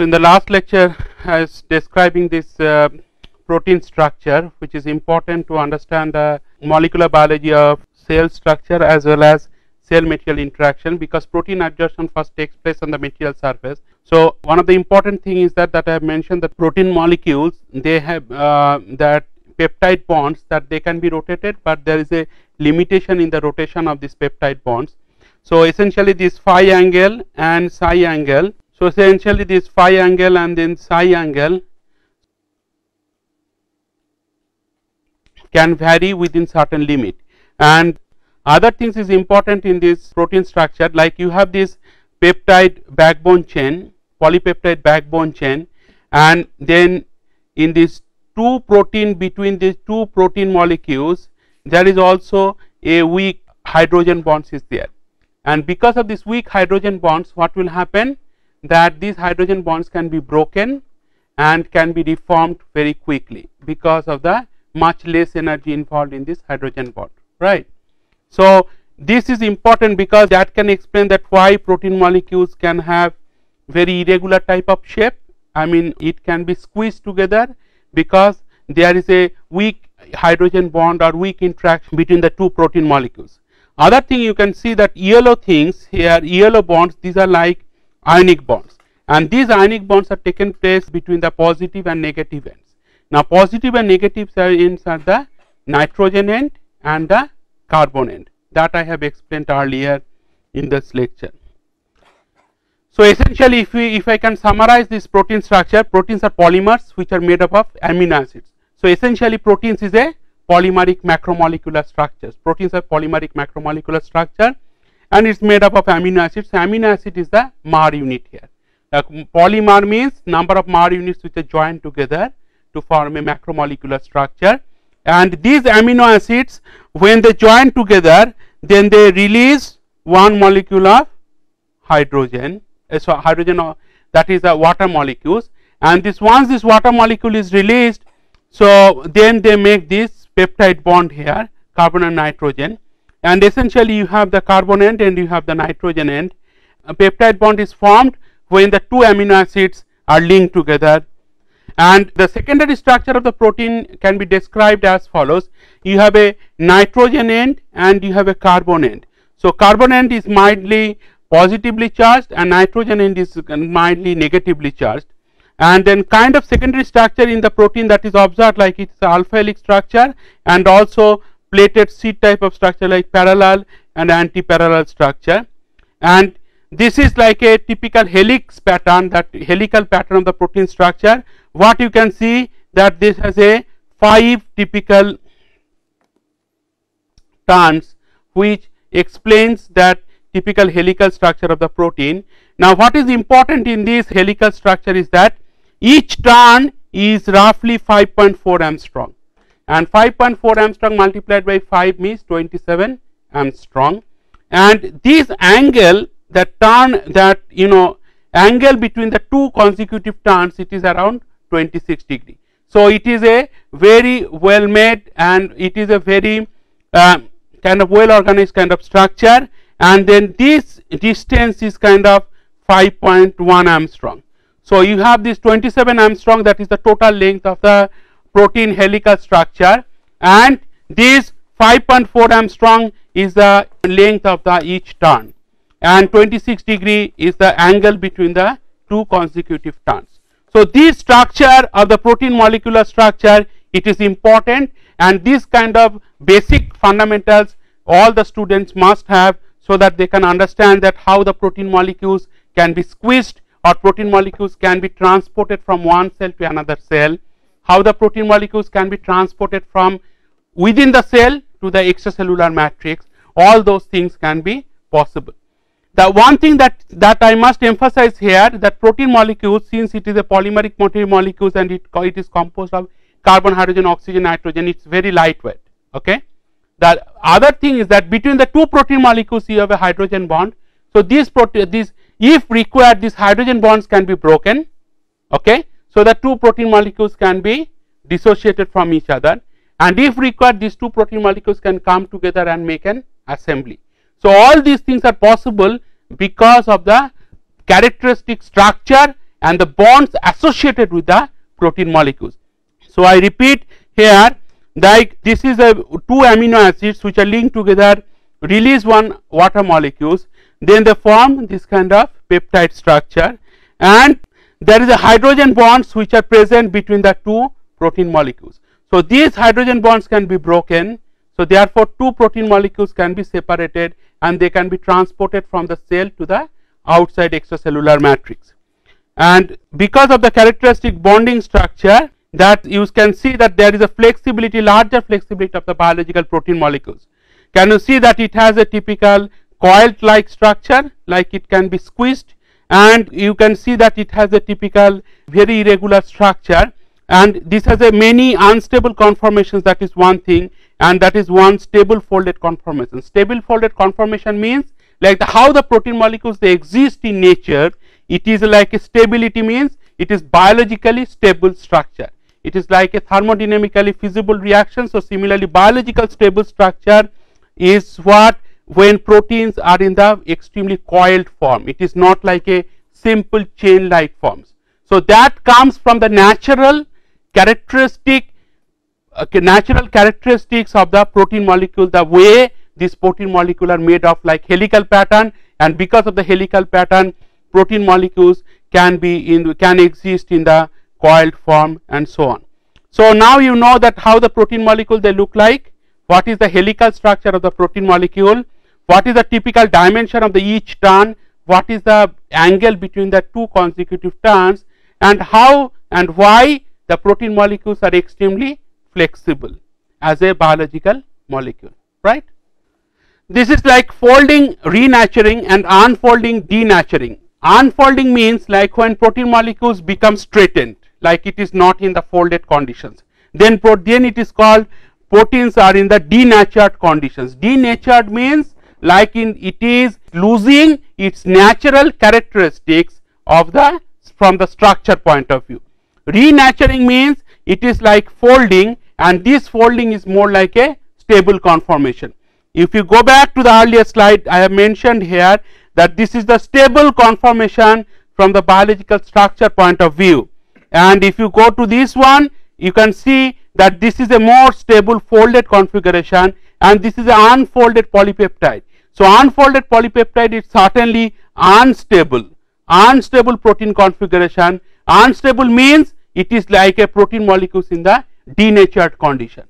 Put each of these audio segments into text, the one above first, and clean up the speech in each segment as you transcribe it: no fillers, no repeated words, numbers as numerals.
So, in the last lecture I was describing this protein structure, which is important to understand the molecular biology of cell structure as well as cell material interaction, because protein adsorption first takes place on the material surface. So, one of the important thing is that I have mentioned that protein molecules, they have that peptide bonds that they can be rotated, but there is a limitation in the rotation of these peptide bonds. So, essentially this phi angle and psi angle. So, essentially this phi angle and then psi angle can vary within certain limit, and other things is important in this protein structure, like you have this peptide backbone chain, polypeptide backbone chain, and then in this between these two protein molecules there is also a weak hydrogen bonds is there, and because of this weak hydrogen bonds, what will happen, that these hydrogen bonds can be broken and can be reformed very quickly because of the much less energy involved in this hydrogen bond, right. So, this is important because that can explain that why protein molecules can have very irregular type of shape. I mean, it can be squeezed together because there is a weak hydrogen bond or weak interaction between the two protein molecules. Other thing, you can see that yellow things here, yellow bonds, these are like ionic bonds, and these ionic bonds are taken place between the positive and negative ends. Now, positive and negative ends are the nitrogen end and the carbon end, that I have explained earlier in this lecture. So, essentially if I can summarize this protein structure, proteins are polymers which are made up of amino acids. So, essentially proteins is a polymeric macromolecular structures. Proteins are polymeric macromolecular structure and it is made up of amino acids. So, amino acid is the Mar unit here. Polymer means number of Mar units which are joined together to form a macromolecular structure, and these amino acids, when they join together, then they release one molecule of hydrogen. So, hydrogen, that is the water molecules, and once this water molecule is released, so then they make this peptide bond here, carbon and nitrogen, and essentially you have the carbon end and you have the nitrogen end. A peptide bond is formed when the two amino acids are linked together. And the secondary structure of the protein can be described as follows: you have a nitrogen end and you have a carbon end. So, carbon end is mildly positively charged and nitrogen end is mildly negatively charged, and then kind of secondary structure in the protein that is observed, like it is alpha helix structure and also plated sheet type of structure like parallel and anti-parallel structure, and this is like a typical helix pattern, that helical pattern of the protein structure. What you can see that this has a 5 typical turns which explains that typical helical structure of the protein. Now, what is important in this helical structure is that each turn is roughly 5.4 Armstrong, and 5.4 Armstrong multiplied by 5 means 27 Armstrong, and this angle, that turn, that angle between the two consecutive turns, it is around 26 degree. So, it is a very well made and it is a very kind of well organized kind of structure, and then this distance is kind of 5.1 Armstrong. So, you have this 27 Armstrong, that is the total length of the protein helical structure, and this 5.4 Armstrong is the length of the each turn, and 26 degree is the angle between the two consecutive turns. So, this structure of the protein molecular structure, it is important, and this kind of basic fundamentals all the students must have, so that they can understand that how the protein molecules can be squeezed or protein molecules can be transported from one cell to another cell, how the protein molecules can be transported from within the cell to the extracellular matrix. All those things can be possible. The one thing that I must emphasize here, that protein molecules, since it is a polymeric molecules and it is composed of carbon, hydrogen, oxygen, nitrogen, it is very lightweight. Okay. The other thing is that between the two protein molecules you have a hydrogen bond. So, if required, these hydrogen bonds can be broken. Okay. So, the two protein molecules can be dissociated from each other, and if required, these two protein molecules can come together and make an assembly. So, all these things are possible because of the characteristic structure and the bonds associated with the protein molecules. So I repeat here, like this is a two amino acids which are linked together, release one water molecules, then they form this kind of peptide structure, and there is a hydrogen bonds which are present between the two protein molecules. So these hydrogen bonds can be broken, so therefore two protein molecules can be separated and they can be transported from the cell to the outside extracellular matrix. And because of the characteristic bonding structure, that you can see that there is a flexibility, larger flexibility of the biological protein molecules. Can you see that it has a typical coiled like structure, like it can be squeezed, and you can see that it has a typical very irregular structure, and this has a many unstable conformations. That is one thing, and that is one stable folded conformation. Stable folded conformation means like how the protein molecules they exist in nature. It is like a stability means it is biologically stable structure. It is like a thermodynamically feasible reaction. So similarly, biological stable structure is what when proteins are in the extremely coiled form. It is not like a simple chain like forms. So that comes from the natural characteristics of the protein molecule, the way this protein molecule are made of like helical pattern, and because of the helical pattern, protein molecules can exist in the coiled form and so on. So now you know that how the protein molecule they look like, what is the helical structure of the protein molecule, what is the typical dimension of the each turn, what is the angle between the two consecutive turns, and how and why the protein molecules are extremely flexible as a biological molecule, right? This is like folding, renaturing, and unfolding, denaturing. Unfolding means like when protein molecules become straightened, like it is not in the folded conditions. Then it is called proteins are in the denatured conditions. Denatured means like it is losing its natural characteristics of the from the structure point of view. Renaturing means it is like folding, and this folding is more like a stable conformation. If you go back to the earlier slide, I have mentioned here that this is the stable conformation from the biological structure point of view, and if you go to this one, you can see that this is a more stable folded configuration, and this is an unfolded polypeptide. So unfolded polypeptide is certainly unstable protein configuration. Unstable means it is like a protein molecules in the denatured condition.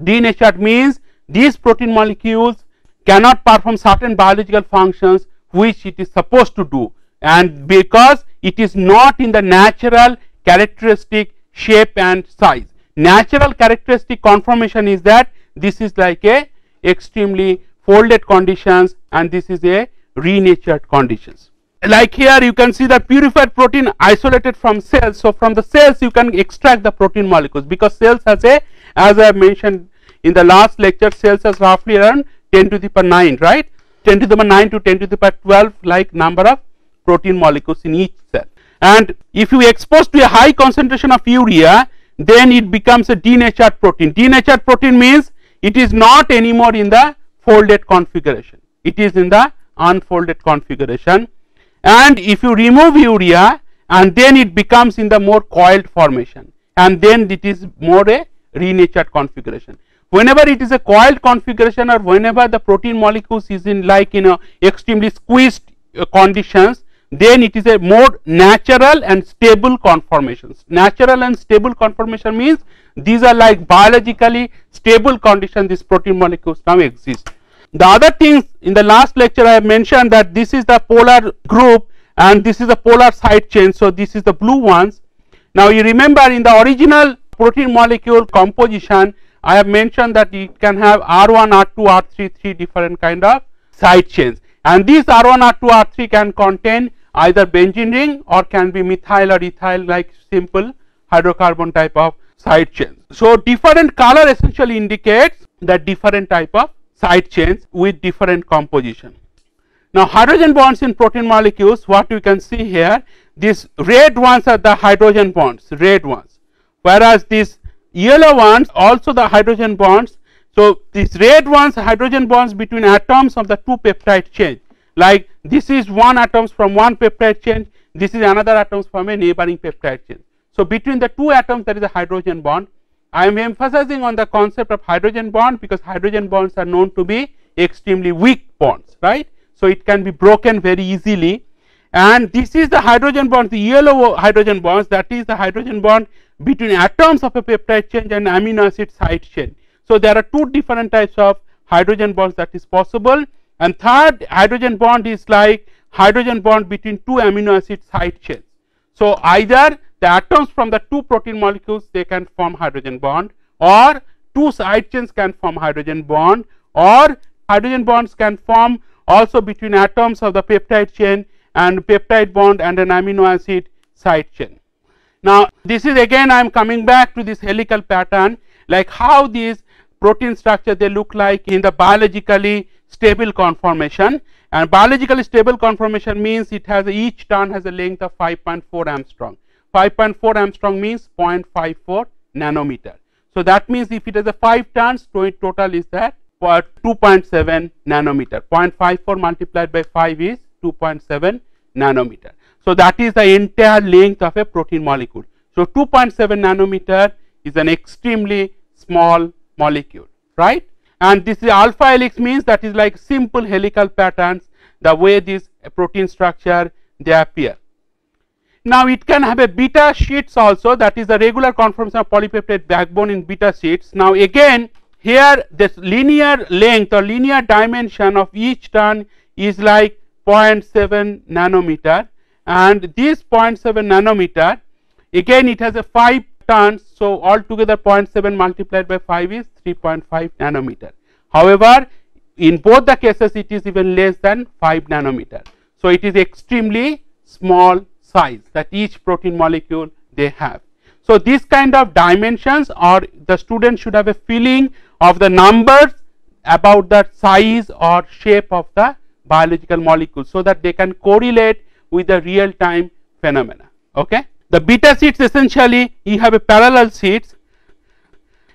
Denatured means these protein molecules cannot perform certain biological functions which it is supposed to do, and because it is not in the natural characteristic shape and size. Natural characteristic conformation is that this is like a extremely folded conditions, and this is a renatured conditions. Like here you can see the purified protein isolated from cells. So from the cells you can extract the protein molecules, because cells has a, as I have mentioned in the last lecture, cells has roughly around 10 to the power 9, right? 10 to the power 9 to 10 to the power 12 like number of protein molecules in each cell. And if you expose to a high concentration of urea, then it becomes a denatured protein. Denatured protein means it is not anymore in the folded configuration, it is in the unfolded configuration. And if you remove urea, and then it becomes in the more coiled formation, and then it is more a renatured configuration. Whenever it is a coiled configuration, or whenever the protein molecules is in like extremely squeezed conditions, then it is a more natural and stable conformations. Natural and stable conformation means these are like biologically stable conditions these protein molecules now exist. The other things in the last lecture I have mentioned that this is the polar group and this is the polar side chain. So this is the blue ones. Now you remember in the original protein molecule composition I have mentioned that it can have R1, R2, R3, three different kind of side chains, and these R1, R2, R3 can contain either benzene ring or can be methyl or ethyl like simple hydrocarbon type of side chains. So different color essentially indicates the different type of side chains with different composition. Now hydrogen bonds in protein molecules, what you can see here, these red ones are the hydrogen bonds, red ones, whereas these yellow ones also the hydrogen bonds. So these red ones hydrogen bonds between atoms of the two peptide chain, like this is one atoms from one peptide chain, this is another atoms from a neighboring peptide chain. So between the two atoms there is a hydrogen bond. I am emphasizing on the concept of hydrogen bond because hydrogen bonds are known to be extremely weak bonds, right. So it can be broken very easily, and this is the hydrogen bond, the yellow hydrogen bonds, that is the hydrogen bond between atoms of a peptide chain and amino acid side chain. So there are two different types of hydrogen bonds that is possible, and third hydrogen bond is like hydrogen bond between two amino acid side chains. So either the atoms from the two protein molecules, they can form hydrogen bond, or two side chains can form hydrogen bond, or hydrogen bonds can form also between atoms of the peptide chain and peptide bond and an amino acid side chain. Now this is again I am coming back to this helical pattern, like how these protein structure they look like in the biologically stable conformation, and biologically stable conformation means it has each turn has a length of 5.4 Armstrong. 5.4 Armstrong means 0.54 nanometer. So that means if it has a 5 turns, total is that for 2.7 nanometer. 0.54 multiplied by 5 is 2.7 nanometer. So that is the entire length of a protein molecule. So 2.7 nanometer is an extremely small molecule, right. And this is alpha helix means that is like simple helical patterns, the way this protein structure they appear. Now it can have a beta sheets also, that is the regular conformation of polypeptide backbone in beta sheets. Now again here this linear length or linear dimension of each turn is like 0.7 nanometer, and this 0.7 nanometer again it has a 5 turns, so altogether 0.7 multiplied by 5 is 3.5 nanometer. However, in both the cases it is even less than 5 nanometer. So it is extremely small size that each protein molecule they have. So this kind of dimensions, or the student should have a feeling of the numbers about the size or shape of the biological molecule, so that they can correlate with the real time phenomena. Okay. The beta sheets essentially you have a parallel sheets,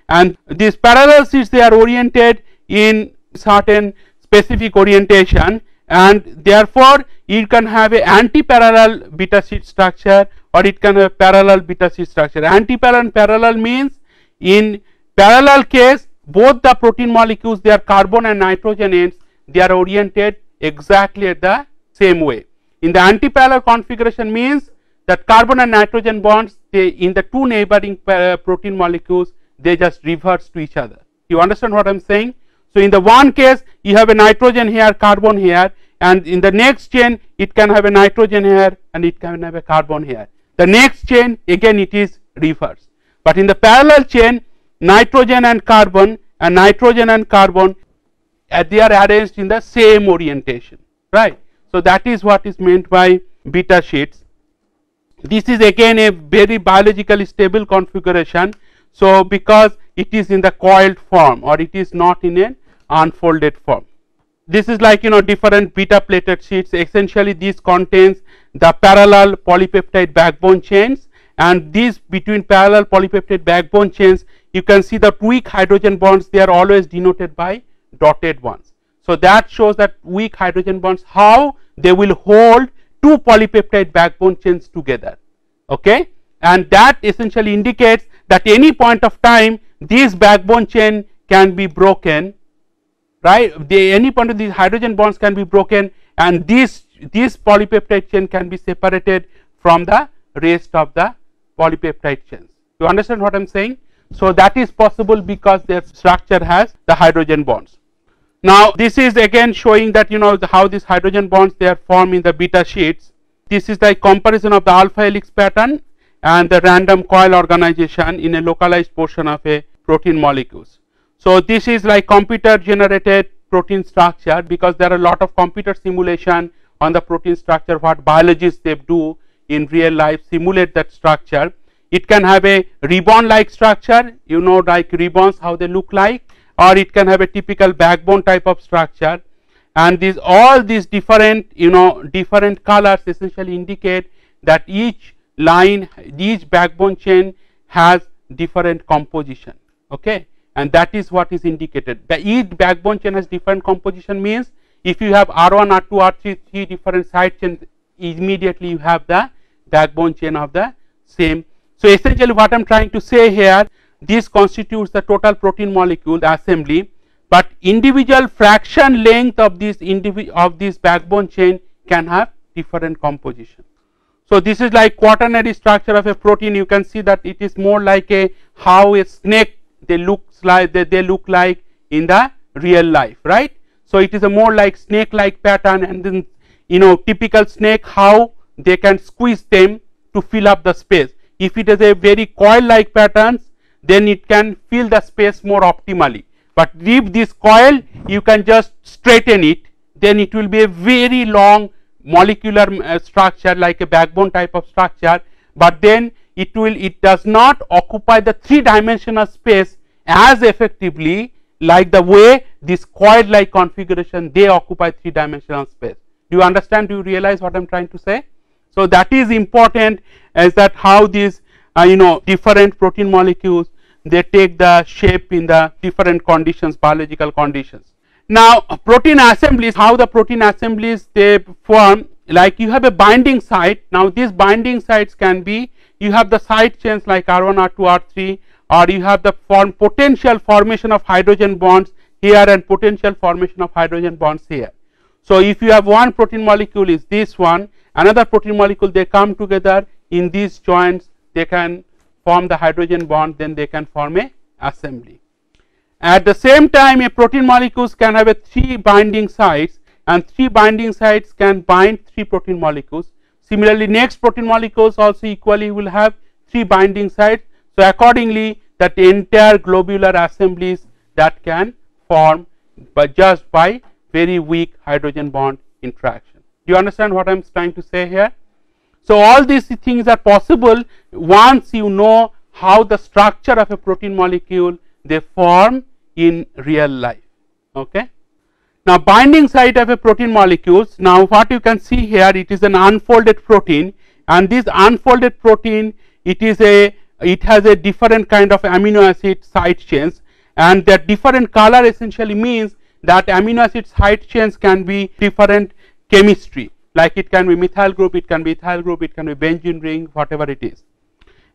and these parallel sheets they are oriented in certain specific orientation, and therefore you can have a anti-parallel beta sheet structure, or it can have parallel beta sheet structure. Anti-parallel and parallel means in parallel case both the protein molecules, their carbon and nitrogen ends, they are oriented exactly at the same way. In the anti-parallel configuration means that carbon and nitrogen bonds, they in the two neighboring protein molecules, they just reverse to each other. You understand what I am saying? So in the one case you have a nitrogen here, carbon here, and in the next chain it can have a nitrogen here and it can have a carbon here. The next chain again it is reverse, but in the parallel chain nitrogen and carbon they are arranged in the same orientation, right. So that is what is meant by beta sheets. This is again a very biologically stable configuration. So because it is in the coiled form, or it is not in an unfolded form. This is like different beta plated sheets. Essentially this contains the parallel polypeptide backbone chains, and these between parallel polypeptide backbone chains you can see the weak hydrogen bonds, they are always denoted by dotted ones. So that shows that weak hydrogen bonds, how they will hold two polypeptide backbone chains together, okay, and that essentially indicates that any point of time this backbone chain can be broken, right. Any point of these hydrogen bonds can be broken, and this polypeptide chain can be separated from the rest of the polypeptide chains. You understand what I am saying? So that is possible because their structure has the hydrogen bonds. Now this is again showing that how these hydrogen bonds they are formed in the beta sheets. This is the comparison of the alpha helix pattern and the random coil organization in a localized portion of a protein molecules. So this is like computer generated protein structure, because there are a lot of computer simulation on the protein structure, what biologists they do in real life, simulate that structure. It can have a ribbon like structure, like ribbons how they look like, or it can have a typical backbone type of structure, and all these different different colors essentially indicate that each line, each backbone chain has different composition, okay, and that is what is indicated. Each backbone chain has different composition means if you have R1, R2, R3, three different side chains immediately you have the backbone chain of the same. So essentially what I am trying to say here, this constitutes the total protein molecule assembly, but individual fraction length of this backbone chain can have different composition. So this is like quaternary structure of a protein. You can see that it is more like a how a snake they look like in the real life, right? So it is a more like snake like pattern, and then typical snake how they can squeeze them to fill up the space. If it is a very coil like patterns, then it can fill the space more optimally, but if this coil you can just straighten it, then it will be a very long molecular structure like a backbone type of structure, but then it does not occupy the 3-dimensional space as effectively like the way this coil like configuration they occupy 3-dimensional space. Do you understand? Do you realize what I am trying to say? So that is important, as that how these different protein molecules they take the shape in the different conditions, biological conditions. Now protein assemblies, how the protein assemblies they form, like you have a binding site. Now these binding sites can be, you have the side chains like R1, R2, R3, or you have the potential formation of hydrogen bonds here and potential formation of hydrogen bonds here. So if you have one protein molecule is this one, another protein molecule, they come together in these joints, they can form the hydrogen bond, then they can form a assembly. At the same time, a protein molecules can have a 3 binding sites, and 3 binding sites can bind 3 protein molecules. Similarly, next protein molecules also equally will have 3 binding sites. So accordingly, that entire globular assemblies that can form just by very weak hydrogen bond interaction. Do you understand what I am trying to say here? So all these things are possible once you know how the structure of a protein molecule they form in real life. Okay. Now binding site of a protein molecules, now what you can see here, it is an unfolded protein, and this unfolded protein it has a different kind of amino acid side chains, and that different color essentially means that amino acid side chains can be different chemistry, like it can be methyl group, it can be ethyl group, it can be benzene ring, whatever it is.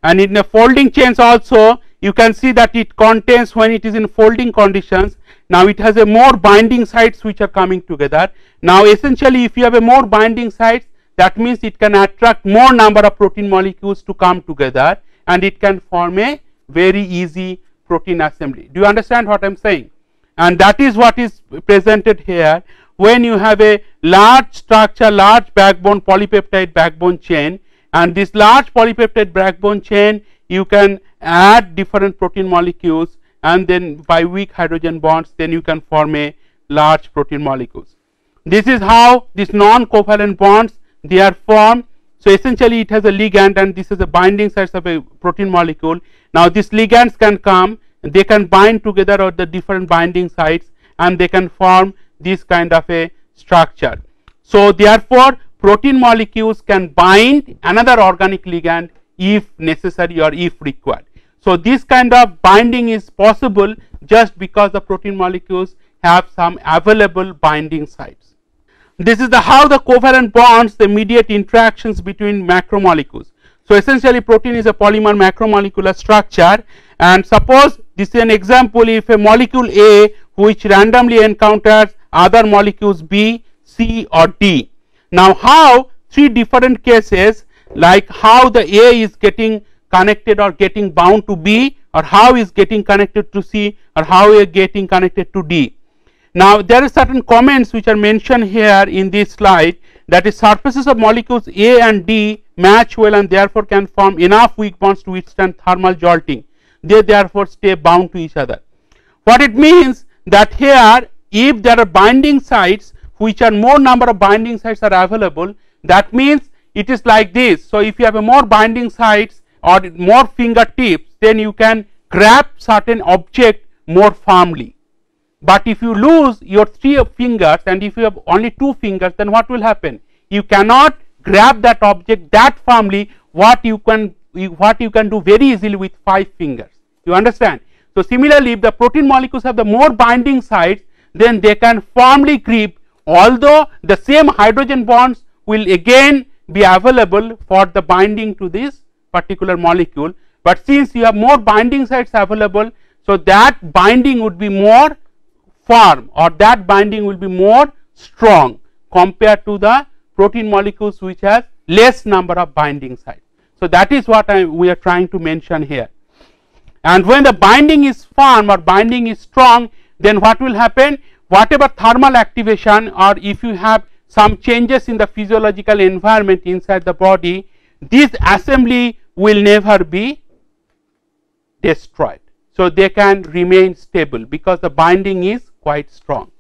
And in the folding chains also you can see that it contains, when it is in folding conditions, now it has a more binding sites which are coming together. Now essentially if you have a more binding sites, that means it can attract more number of protein molecules to come together, and it can form a very easy protein assembly. Do you understand what I am saying? And that is what is presented here. When you have a large structure, large backbone, polypeptide backbone chain, and this large polypeptide backbone chain you can add different protein molecules, and then by weak hydrogen bonds then you can form a large protein molecules. This is how these non-covalent bonds they are formed. So essentially it has a ligand, and this is the binding sites of a protein molecule. Now these ligands can come, they can bind together at the different binding sites, and they can form this kind of a structure. So therefore protein molecules can bind another organic ligand if necessary or if required. So this kind of binding is possible just because the protein molecules have some available binding sites. This is how the covalent bonds they mediate interactions between macromolecules. So essentially protein is a polymer macromolecular structure, and suppose this is an example, if a molecule A which randomly encounters other molecules B, C or D. Now how 3 different cases, like how the A is getting connected or getting bound to B, or how is getting connected to C, or how is getting connected to D. Now there are certain comments which are mentioned here in this slide, that is surfaces of molecules A and D match well and therefore can form enough weak bonds to withstand thermal jolting. They therefore stay bound to each other. What it means that here if there are binding sites which are more number of binding sites are available, that means it is like this. So if you have a more binding sites or more fingertips, then you can grab certain object more firmly. But if you lose your 3 fingers and if you have only 2 fingers, then what will happen? You cannot grab that object that firmly what you can do very easily with 5 fingers. You understand? So similarly, if the protein molecules have the more binding sites, then they can firmly grip, although the same hydrogen bonds will again be available for the binding to this particular molecule, but since you have more binding sites available, so that binding would be more firm, or that binding will be more strong compared to the protein molecules which has less number of binding sites. So that is what we are trying to mention here. And when the binding is firm or binding is strong, then what will happen? Whatever thermal activation, or if you have some changes in the physiological environment inside the body, this assembly will never be destroyed. So they can remain stable because the binding is quite strong.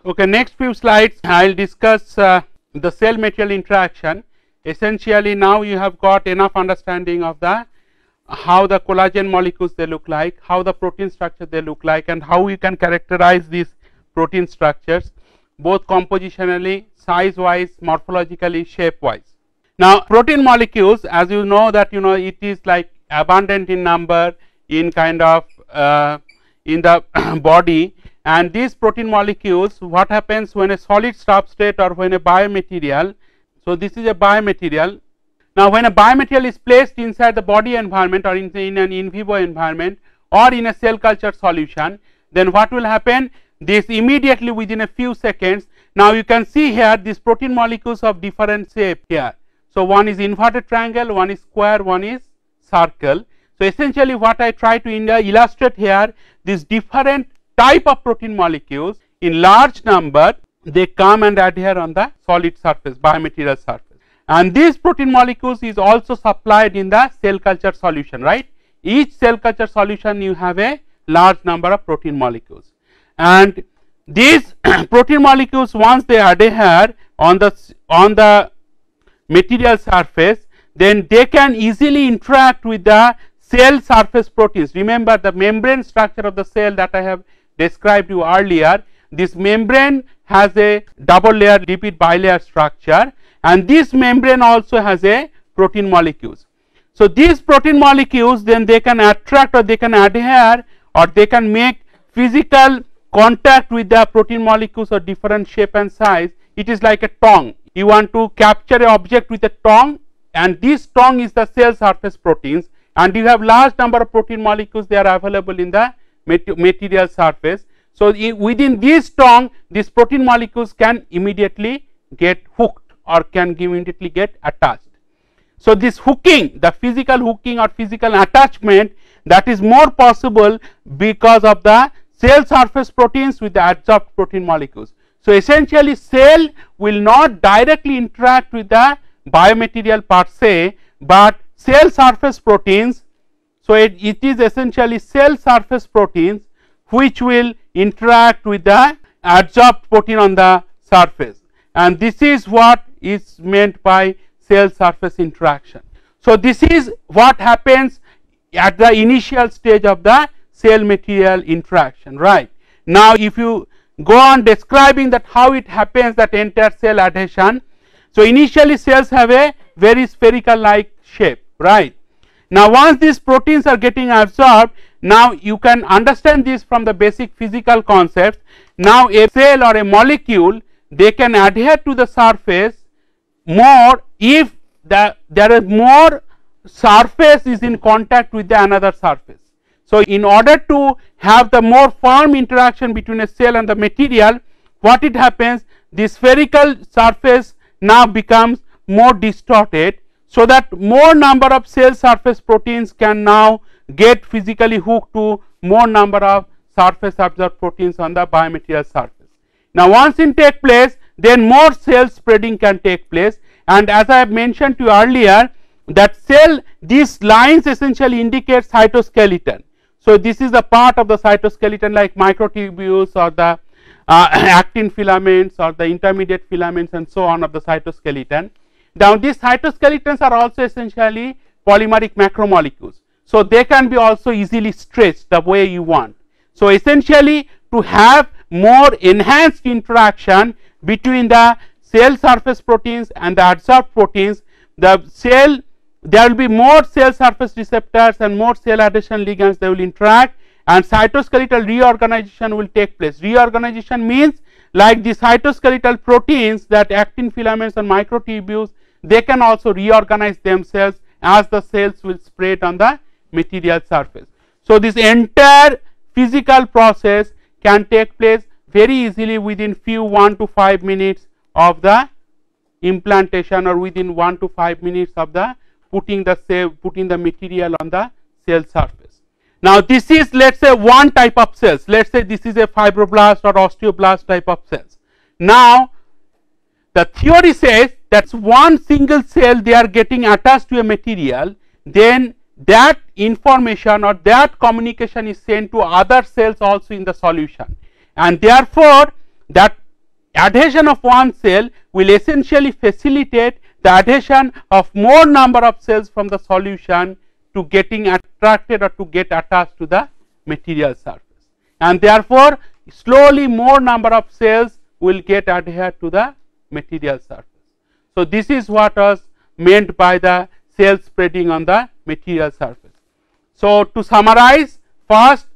Okay, next few slides I will discuss the cell material interaction. Essentially now you have got enough understanding of the how the collagen molecules they look like, how the protein structure they look like, and how you can characterize these protein structures both compositionally, size wise, morphologically, shape wise. Now protein molecules, as you know that it is like abundant in number in kind of in the body, and these protein molecules, what happens when a solid substrate or when a biomaterial, so this is a biomaterial. Now when a biomaterial is placed inside the body environment or in an in vivo environment or in a cell culture solution, then what will happen? This immediately within a few seconds, now you can see here these protein molecules of different shape here. So one is inverted triangle, one is square, one is circle. So essentially what I try to illustrate here, these different type of protein molecules in large number, they come and adhere on the solid surface, biomaterial surface. And these protein molecules is also supplied in the cell culture solution, right? Each cell culture solution you have a large number of protein molecules, and these protein molecules, once they adhere on the material surface, then they can easily interact with the cell surface proteins. Remember the membrane structure of the cell that I have described you earlier. This membrane has a double layer lipid bilayer structure, and this membrane also has a protein molecules. So these protein molecules, then they can attract or they can adhere or they can make physical contact with the protein molecules of different shape and size. It is like a tongue. You want to capture a object with a tongue, and this tongue is the cell surface proteins, and you have large number of protein molecules, they are available in the material surface. So within this tongue, these protein molecules can immediately get hooked or can immediately get attached. So this hooking, the physical hooking or physical attachment, that is more possible because of the cell surface proteins with the adsorbed protein molecules. So essentially cell will not directly interact with the biomaterial per se, but cell surface proteins. So it is essentially cell surface proteins which will interact with the adsorbed protein on the surface, and this is what is meant by cell surface interaction. So this is what happens at the initial stage of the cell material interaction, right? Now if you go on describing that how it happens, that entire cell adhesion. So initially cells have a very spherical like shape, right? Now once these proteins are getting absorbed, now you can understand this from the basic physical concepts. Now a cell or a molecule, they can adhere to the surface more if there is more surface is in contact with the another surface. So in order to have the more firm interaction between a cell and the material, what it happens, the spherical surface now becomes more distorted, so that more number of cell surface proteins can now get physically hooked to more number of surface absorbed proteins on the biomaterial surface. Now once it take place, then more cell spreading can take place, and as I have mentioned to you earlier, that cell, these lines essentially indicate cytoskeleton. So this is a part of the cytoskeleton like microtubules or the actin filaments or the intermediate filaments and so on of the cytoskeleton. Now these cytoskeletons are also essentially polymeric macromolecules, so they can be also easily stretched the way you want. So essentially to have more enhanced interaction between the cell surface proteins and the adsorbed proteins, the cell, there will be more cell surface receptors and more cell adhesion ligands, they will interact, and cytoskeletal reorganization will take place. Reorganization means like the cytoskeletal proteins, that actin filaments and microtubules, they can also reorganize themselves as the cells will spread on the material surface. So, this entire physical process can take place very easily within few 1 to 5 minutes of the implantation, or within 1 to 5 minutes of the putting the material on the cell surface. Now, this is, let us say, one type of cells. Let us say this is a fibroblast or osteoblast type of cells. Now, the theory says that one single cell they are getting attached to a material, then that information or that communication is sent to other cells also in the solution, and therefore that adhesion of one cell will essentially facilitate the adhesion of more number of cells from the solution to getting attracted or to get attached to the material surface, and therefore slowly more number of cells will get adhered to the material surface. So, this is what was meant by the cell spreading on the material surface. So, to summarize, first,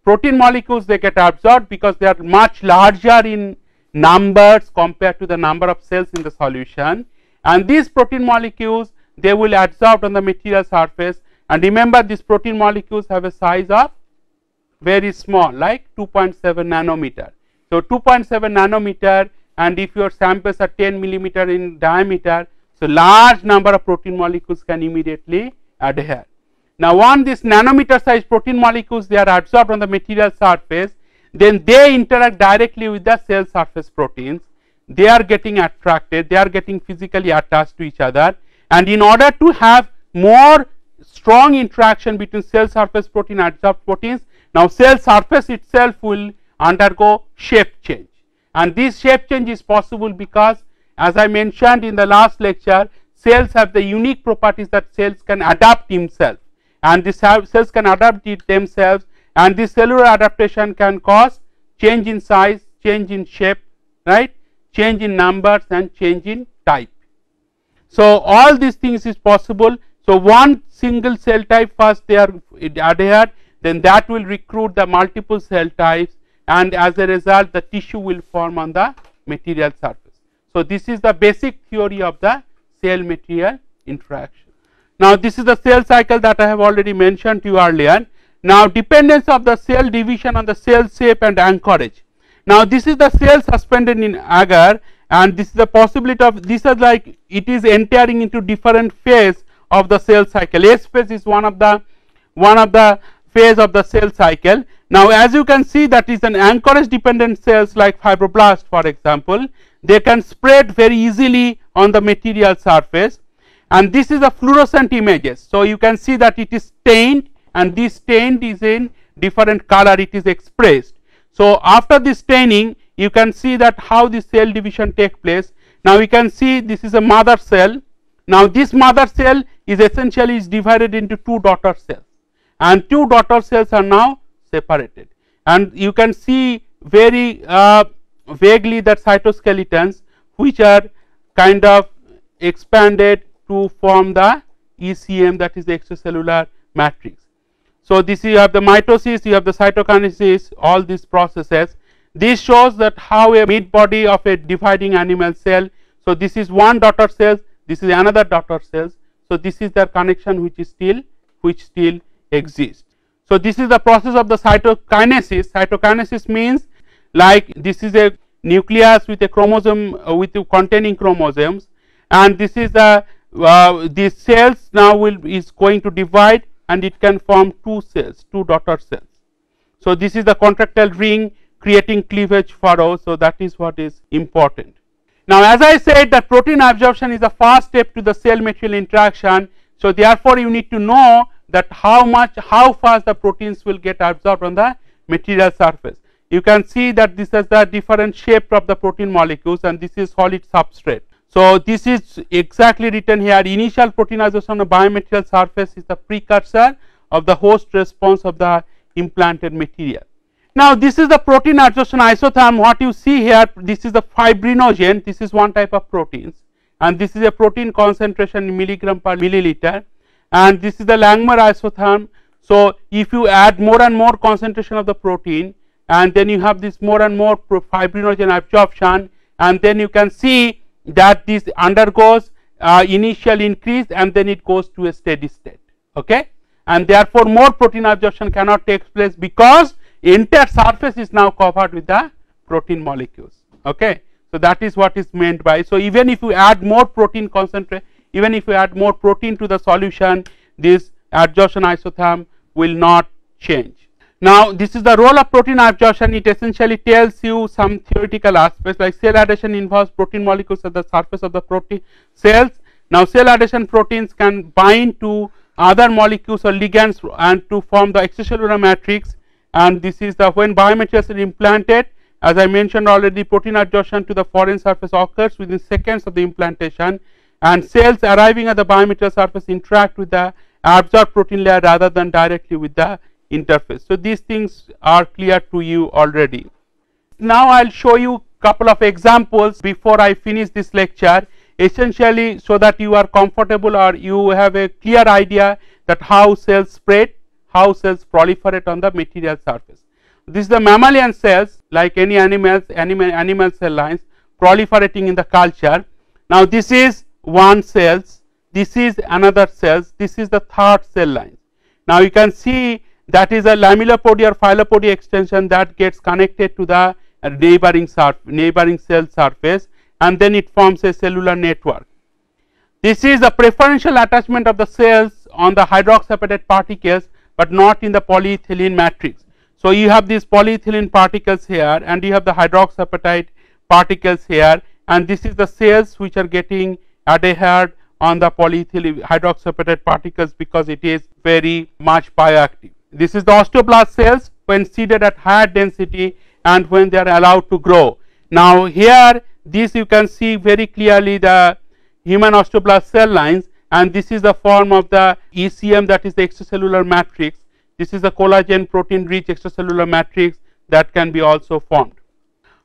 protein molecules they get absorbed because they are much larger in numbers compared to the number of cells in the solution, and these protein molecules they will absorb on the material surface, and remember these protein molecules have a size of very small, like 2.7 nanometer. So, 2.7 nanometer, and if your samples are 10 millimeter in diameter, so large number of protein molecules can immediately adhere. Now, once this nanometer size protein molecules they are absorbed on the material surface, then they interact directly with the cell surface proteins. They are getting attracted, they are getting physically attached to each other, and in order to have more strong interaction between cell surface protein and absorbed proteins, now cell surface itself will undergo shape change, and this shape change is possible because, as I mentioned in the last lecture, cells have the unique properties that cells can adapt themselves, and these cells can adapt it themselves, and this cellular adaptation can cause change in size, change in shape, right, change in numbers and change in type. So, all these things is possible. So, one single cell type first they are adhered, then that will recruit the multiple cell types, and as a result the tissue will form on the material surface. So, this is the basic theory of the cell material interaction. Now, this is the cell cycle that I have already mentioned to you earlier. Now, dependence of the cell division on the cell shape and anchorage. Now, this is the cell suspended in agar, and this is the possibility of this is like it is entering into different phase of the cell cycle. S phase is one of the phase of the cell cycle. Now, as you can see, that is an anchorage dependent cells like fibroblast, for example, they can spread very easily on the material surface, and this is a fluorescent images. So, you can see that it is stained, and this stained is in different color, it is expressed. So, after this staining you can see that how the cell division take place. Now, we can see this is a mother cell. Now, this mother cell is essentially is divided into two daughter cells, and two daughter cells are now separated, and you can see very vaguely that cytoskeletons which are kind of expanded to form the ECM, that is the extracellular matrix. So, this you have the mitosis, you have the cytokinesis, all these processes. This shows that how a mid body of a dividing animal cell. So, this is one daughter cells, this is another daughter cells. So, this is the connection which still exists. So, this is the process of the cytokinesis. Cytokinesis means like this is a nucleus with a chromosome with containing chromosomes, and this is the these cells now is going to divide, and it can form two cells, two daughter cells. So, this is the contractile ring creating cleavage furrow. So, that is what is important. Now, as I said that protein absorption is the first step to the cell material interaction. So, therefore, you need to know that how fast the proteins will get absorbed on the material surface. You can see that this is the different shape of the protein molecules, and this is solid substrate. So, this is exactly written here. Initial proteinization on a biomaterial surface is the precursor of the host response of the implanted material. Now, this is the protein absorption isotherm. What you see here, this is the fibrinogen, this is one type of proteins, and this is a protein concentration in milligram per milliliter, and this is the Langmuir isotherm. So, if you add more and more concentration of the protein, and then you have this more and more fibrinogen absorption, and then you can see that this undergoes initial increase and then it goes to a steady state. Okay, and therefore more protein absorption cannot take place because entire surface is now covered with the protein molecules. Okay, so that is what is meant by. So even if you add more protein concentrate, even if you add more protein to the solution, this absorption isotherm will not change. Now this is the role of protein absorption. It essentially tells you some theoretical aspects, like cell adhesion involves protein molecules at the surface of the protein cells. Now cell adhesion proteins can bind to other molecules or ligands and to form the extracellular matrix, and this is the when biomaterials are implanted. As I mentioned already, protein adsorption to the foreign surface occurs within seconds of the implantation, and cells arriving at the biomaterial surface interact with the absorbed protein layer rather than directly with the interface. So these things are clear to you already. Now I will show you couple of examples before I finish this lecture, essentially so that you are comfortable or you have a clear idea that how cells spread, how cells proliferate on the material surface. This is the mammalian cells, like any animal cell lines proliferating in the culture. Now this is one cells, this is another cells, this is the third cell line. Now you can see that is a lamellipody or phylopody extension that gets connected to the neighboring cell surface, and then it forms a cellular network. This is the preferential attachment of the cells on the hydroxyapatite particles, but not in the polyethylene matrix. So you have these polyethylene particles here and you have the hydroxyapatite particles here, and this is the cells which are getting adhered on the polyethylene hydroxyapatite particles because it is very much bioactive. This is the osteoblast cells when seeded at higher density and when they are allowed to grow. Now here this you can see very clearly the human osteoblast cell lines, and this is the form of the Ecm, that is the extracellular matrix. This is the collagen protein rich extracellular matrix that can be also formed.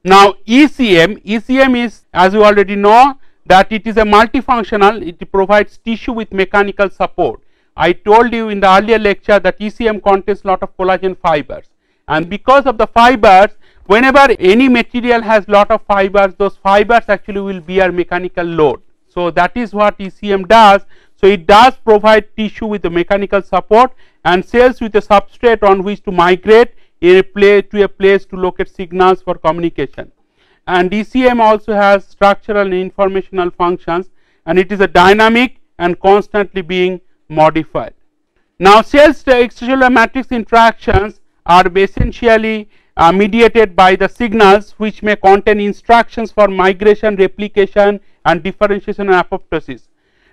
Now Ecm is, as you already know, that it is a multifunctional, it provides tissue with mechanical support. I told you in the earlier lecture that Ecm contains lot of collagen fibers, and because of the fibers, whenever any material has lot of fibers, those fibers actually will bear mechanical load. So that is what Ecm does. So it does provide tissue with the mechanical support and cells with a substrate on which to migrate to a place to locate signals for communication. And Ecm also has structural and informational functions, and it is a dynamic and constantly being modified. Now cells extracellular matrix interactions are essentially mediated by the signals which may contain instructions for migration, replication and differentiation and apoptosis.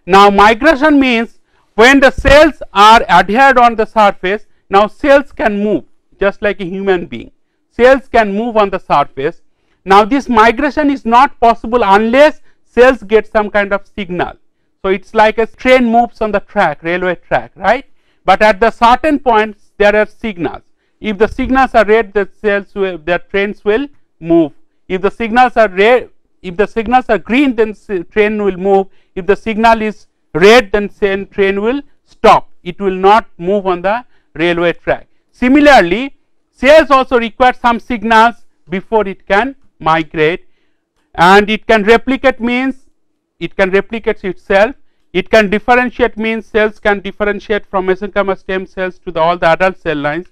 Now migration means when the cells are adhered on the surface, now cells can move just like a human being. Cells can move on the surface. Now this migration is not possible unless cells get some kind of signal. So it is like a train moves on the track, railway track, right? But at the certain points there are signals. If the signals are red, the trains will move. If the signals are red, if the signals are green, then train will move. If the signal is red, then train will stop. It will not move on the railway track. Similarly, cells also require some signals before it can migrate, and it can replicate means it can replicate itself. It can differentiate means cells can differentiate from mesenchymal stem cells to all the adult cell lines,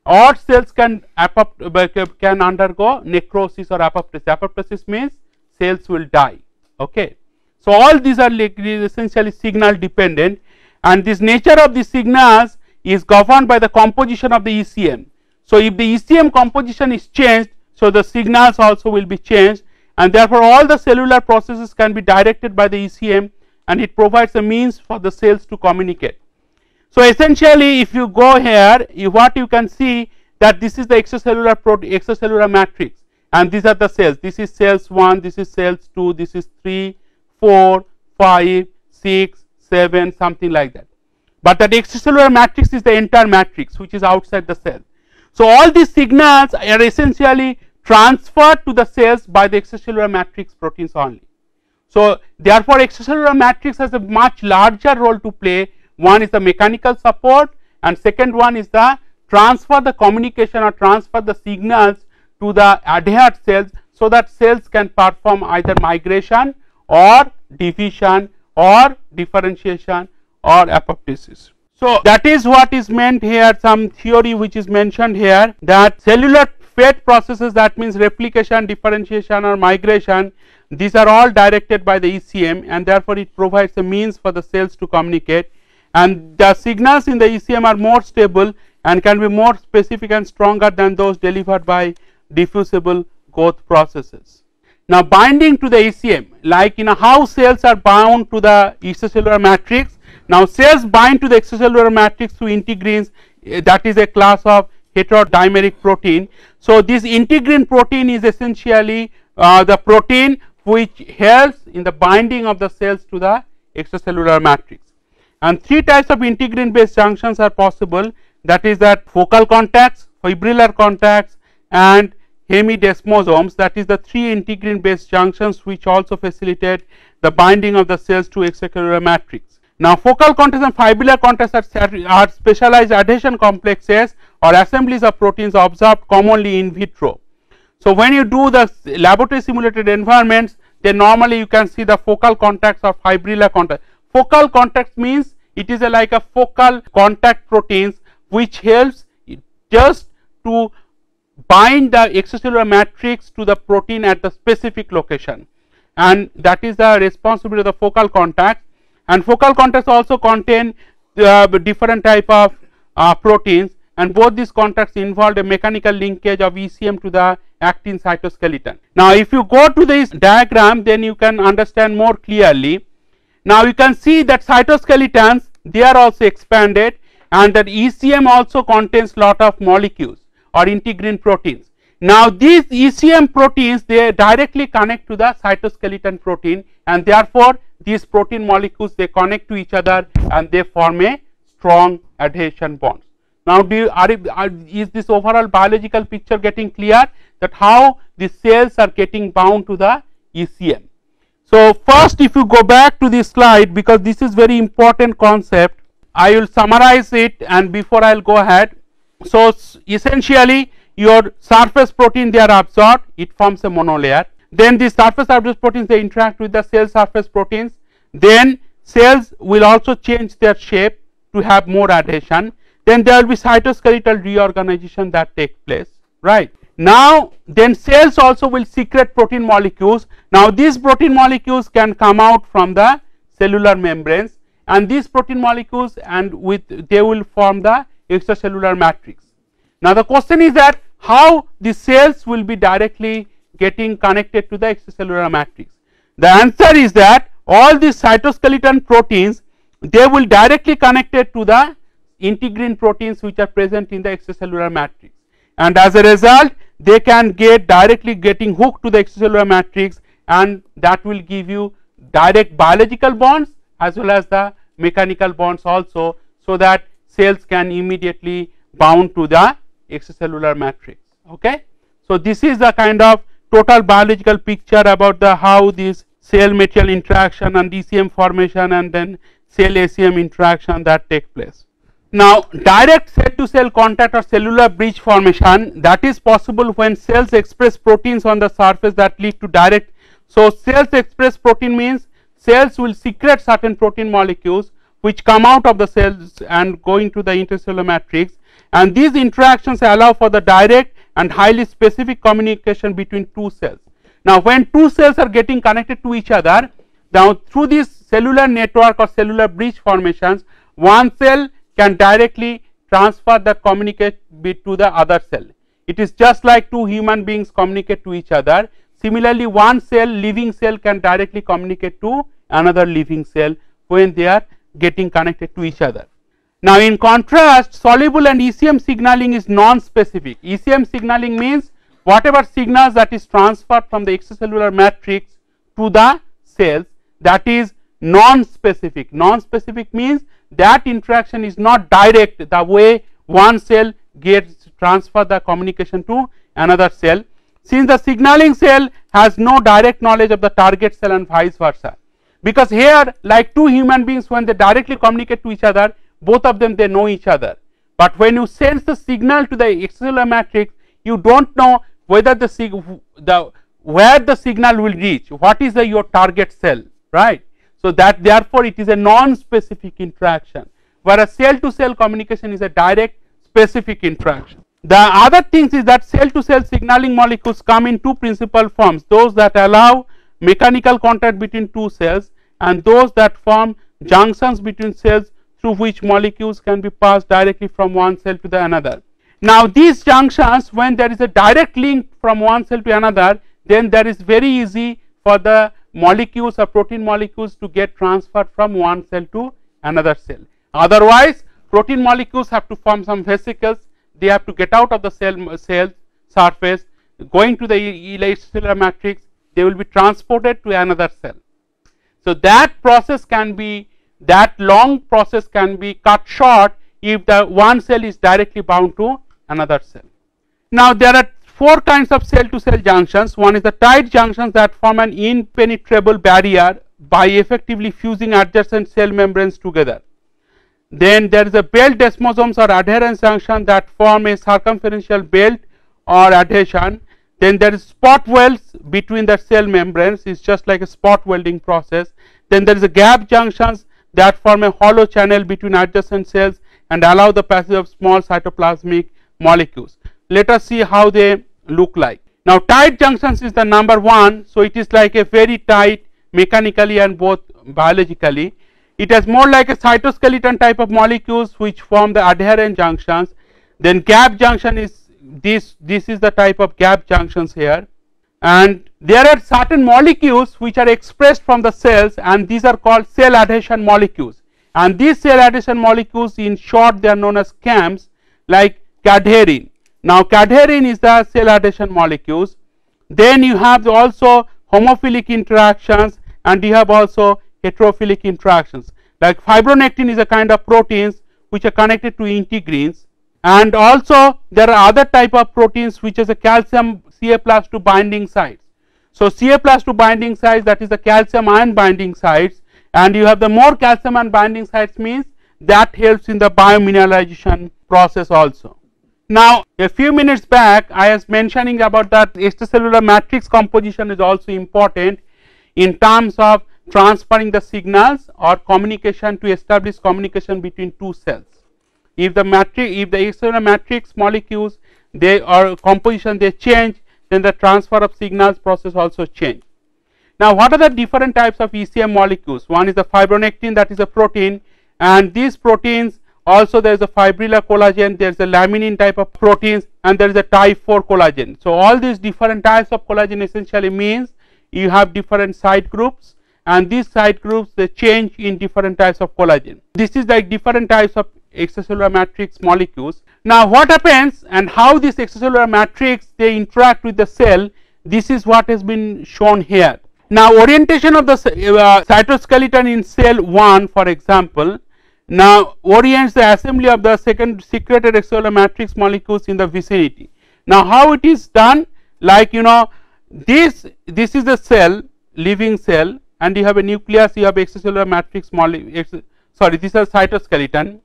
or cells can undergo necrosis or apoptosis. Apoptosis means cells will die. Okay. So all these are essentially signal dependent, and this nature of the signals is governed by the composition of the Ecm. So if the Ecm composition is changed, so the signals also will be changed, and therefore all the cellular processes can be directed by the Ecm, and it provides a means for the cells to communicate. So essentially if you go here, what you can see that this is the extracellular matrix, and these are the cells. This is cells 1, this is cells 2, this is 3, 4, 5, 6, 7, something like that. But that extracellular matrix is the entire matrix which is outside the cell. So all these signals are essentially transferred to the cells by the extracellular matrix proteins only. So therefore extracellular matrix has a much larger role to play. One is the mechanical support, and second one is the transfer the communication or transfer the signals to the adhered cells, so that cells can perform either migration or division or differentiation or apoptosis. So that is what is meant here, some theory which is mentioned here, that cellular fate processes, that means replication, differentiation or migration, these are all directed by the ECM, and therefore it provides a means for the cells to communicate, and the signals in the ECM are more stable and can be more specific and stronger than those delivered by diffusible growth processes. Now binding to the ECM, like how cells are bound to the extracellular matrix. Now cells bind to the extracellular matrix through integrins, that is a class of heterodimeric protein. So this integrin protein is essentially the protein which helps in the binding of the cells to the extracellular matrix. And three types of integrin based junctions are possible, that is that focal contacts, fibrillar contacts and hemidesmosomes, that is the three integrin based junctions which also facilitate the binding of the cells to extracellular matrix. Now focal contacts and fibrillar contacts are specialized adhesion complexes or assemblies of proteins observed commonly in vitro. So when you do the laboratory simulated environments, then normally you can see the focal contacts or fibrillar contacts. Focal contacts means it is like a focal contact proteins which helps just to bind the extracellular matrix to the protein at the specific location, and that is the responsibility of the focal contacts. And focal contacts also contain different type of proteins, and both these contacts involve a mechanical linkage of ECM to the actin cytoskeleton. Now if you go to this diagram, then you can understand more clearly. Now you can see that cytoskeletons, they are also expanded, and that ECM also contains lot of molecules or integrin proteins. Now these ECM proteins, they directly connect to the cytoskeleton protein, and therefore these protein molecules, they connect to each other and they form a strong adhesion bonds. Now is this overall biological picture getting clear, that how the cells are getting bound to the ECM? So first, if you go back to this slide, because this is very important concept, I will summarize it, and before I will go ahead. So essentially your surface protein, they are absorbed, it forms a monolayer. Then the surface absorbed proteins, they interact with the cell surface proteins. Then cells will also change their shape to have more adhesion. Then there will be cytoskeletal reorganization that takes place, right? Now then cells also will secrete protein molecules. Now these protein molecules can come out from the cellular membranes, and these protein molecules they will form the extracellular matrix. Now the question is that how the cells will be directly getting connected to the extracellular matrix. The answer is that all these cytoskeleton proteins, they will directly connected to the integrin proteins which are present in the extracellular matrix, and as a result they can get directly getting hooked to the extracellular matrix, and that will give you direct biological bonds as well as the mechanical bonds also, so that cells can immediately bound to the extracellular matrix. Okay, so this is the kind of total biological picture about the how this cell material interaction and ECM formation and then cell ACM interaction that take place. Now direct cell to cell contact or cellular bridge formation, that is possible when cells express proteins on the surface that lead to direct. So cells express protein means cells will secrete certain protein molecules which come out of the cells and go into the intercellular matrix, and these interactions allow for the direct and highly specific communication between two cells. Now when two cells are getting connected to each other, now through this cellular network or cellular bridge formations, one cell can directly transfer that communicate to the other cell. It is just like two human beings communicate to each other. Similarly, one cell, living cell, can directly communicate to another living cell when they are getting connected to each other. Now in contrast, soluble and ECM signaling is non-specific. ECM signaling means whatever signals that is transferred from the extracellular matrix to the cells, that is non-specific. Non-specific means that interaction is not direct, the way one cell gets transfer the communication to another cell, since the signaling cell has no direct knowledge of the target cell and vice versa. Because here, like two human beings, when they directly communicate to each other, both of them, they know each other. But when you send the signal to the extracellular matrix, you don't know whether where the signal will reach, what is your target cell, right? So that therefore it is a non-specific interaction, whereas cell to cell communication is a direct specific interaction. The other things is that cell to cell signaling molecules come in two principal forms, those that allow mechanical contact between two cells and those that form junctions between cells through which molecules can be passed directly from one cell to the another. Now these junctions, when there is a direct link from one cell to another, then that is very easy for the molecules or protein molecules to get transferred from one cell to another cell. Otherwise protein molecules have to form some vesicles, they have to get out of the cell surface, going to the extracellular matrix, they will be transported to another cell. So that process can be, that long process can be cut short if the one cell is directly bound to another cell. Now there are four kinds of cell to cell junctions. One is the tight junctions that form an impenetrable barrier by effectively fusing adjacent cell membranes together. Then there is a belt desmosomes or adherence junction that form a circumferential belt or adhesion. Then there is spot welds between the cell membranes, is just like a spot welding process. Then there is a gap junctions that form a hollow channel between adjacent cells and allow the passage of small cytoplasmic molecules. Let us see how they look like. Now tight junctions is the number one, so it is like a very tight mechanically and both biologically. It is more like a cytoskeleton type of molecules which form the adherent junctions. Then gap junction is this is the type of gap junctions here, and there are certain molecules which are expressed from the cells and these are called cell adhesion molecules, and these cell adhesion molecules in short they are known as CAMs, like cadherin. Now cadherin is the cell adhesion molecules. Then you have also homophilic interactions and you have also heterophilic interactions, like fibronectin is a kind of proteins which are connected to integrins, and also there are other type of proteins which is a calcium Ca+2 binding sites. So Ca+2 binding sites, that is the calcium ion binding sites, and you have the more calcium ion binding sites means that helps in the biomineralization process also. Now a few minutes back I was mentioning about that extracellular matrix composition is also important in terms of transferring the signals or communication to establish communication between two cells. If the extracellular matrix molecules they are composition they change, then the transfer of signals process also change. Now what are the different types of Ecm molecules? One is the fibronectin, that is a protein, and these proteins also there is a fibrillar collagen, there is a laminin type of proteins, and there is a type 4 collagen. So all these different types of collagen essentially means you have different side groups, and these side groups they change in different types of collagen. This is like different types of extracellular matrix molecules. Now what happens and how this extracellular matrix they interact with the cell, this is what has been shown here. Now orientation of the cytoskeleton in cell 1 for example, now orients the assembly of the secreted extracellular matrix molecules in the vicinity. Now how it is done, like this is the cell, living cell, and you have a nucleus, you have extracellular matrix this is a cytoskeleton,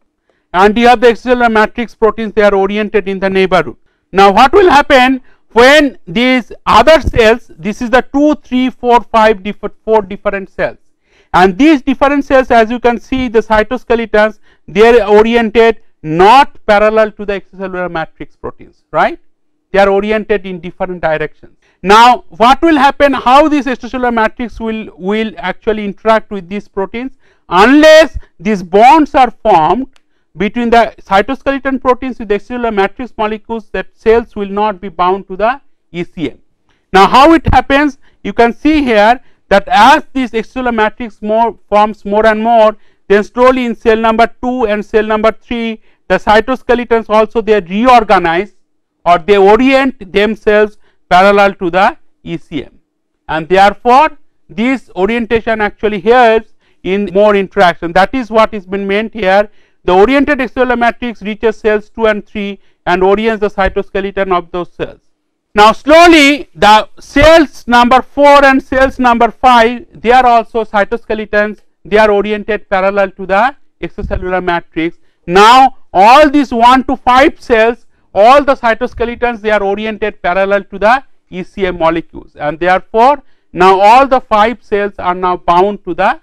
and you have the extracellular matrix proteins, they are oriented in the neighborhood. Now what will happen when these other cells, this is the 2, 3, 4, 5 4 different cells, and these different cells, as you can see the cytoskeletons, they are oriented not parallel to the extracellular matrix proteins, right? They are oriented in different directions. Now what will happen, how this extracellular matrix will actually interact with these proteins, unless these bonds are formed between the cytoskeleton proteins with the extracellular matrix molecules, that cells will not be bound to the ECM. Now how it happens, you can see here that as this extracellular matrix forms more and more, then slowly in cell number 2 and cell number 3 the cytoskeletons also they reorganize or they orient themselves parallel to the ECM, and therefore this orientation actually helps in more interaction. That is what is been meant here. The oriented extracellular matrix reaches cells 2 and 3 and orients the cytoskeleton of those cells. Now slowly the cells number 4 and cells number 5, they are also cytoskeletons, they are oriented parallel to the extracellular matrix. Now all these 1 to 5 cells, all the cytoskeletons they are oriented parallel to the ECM molecules, and therefore now all the 5 cells are now bound to the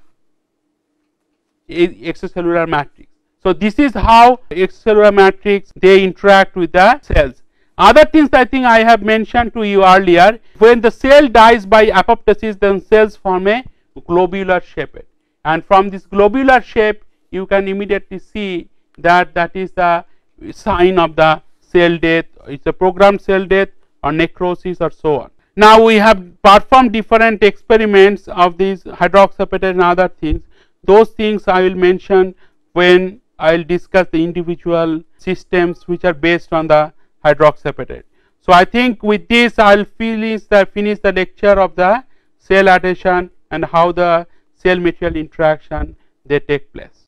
extracellular matrix. So this is how extracellular matrix they interact with the cells. Other things I think I have mentioned to you earlier, when the cell dies by apoptosis, then cells form a globular shape, and from this globular shape you can immediately see that that is the sign of the cell death. It's a programmed cell death or necrosis or so on. Now we have performed different experiments of these hydroxyapatite and other things. Those things I will mention when I will discuss the individual systems which are based on the hydroxyapatite. So I think with this I will finish the lecture of the cell adhesion and how the cell material interaction they take place.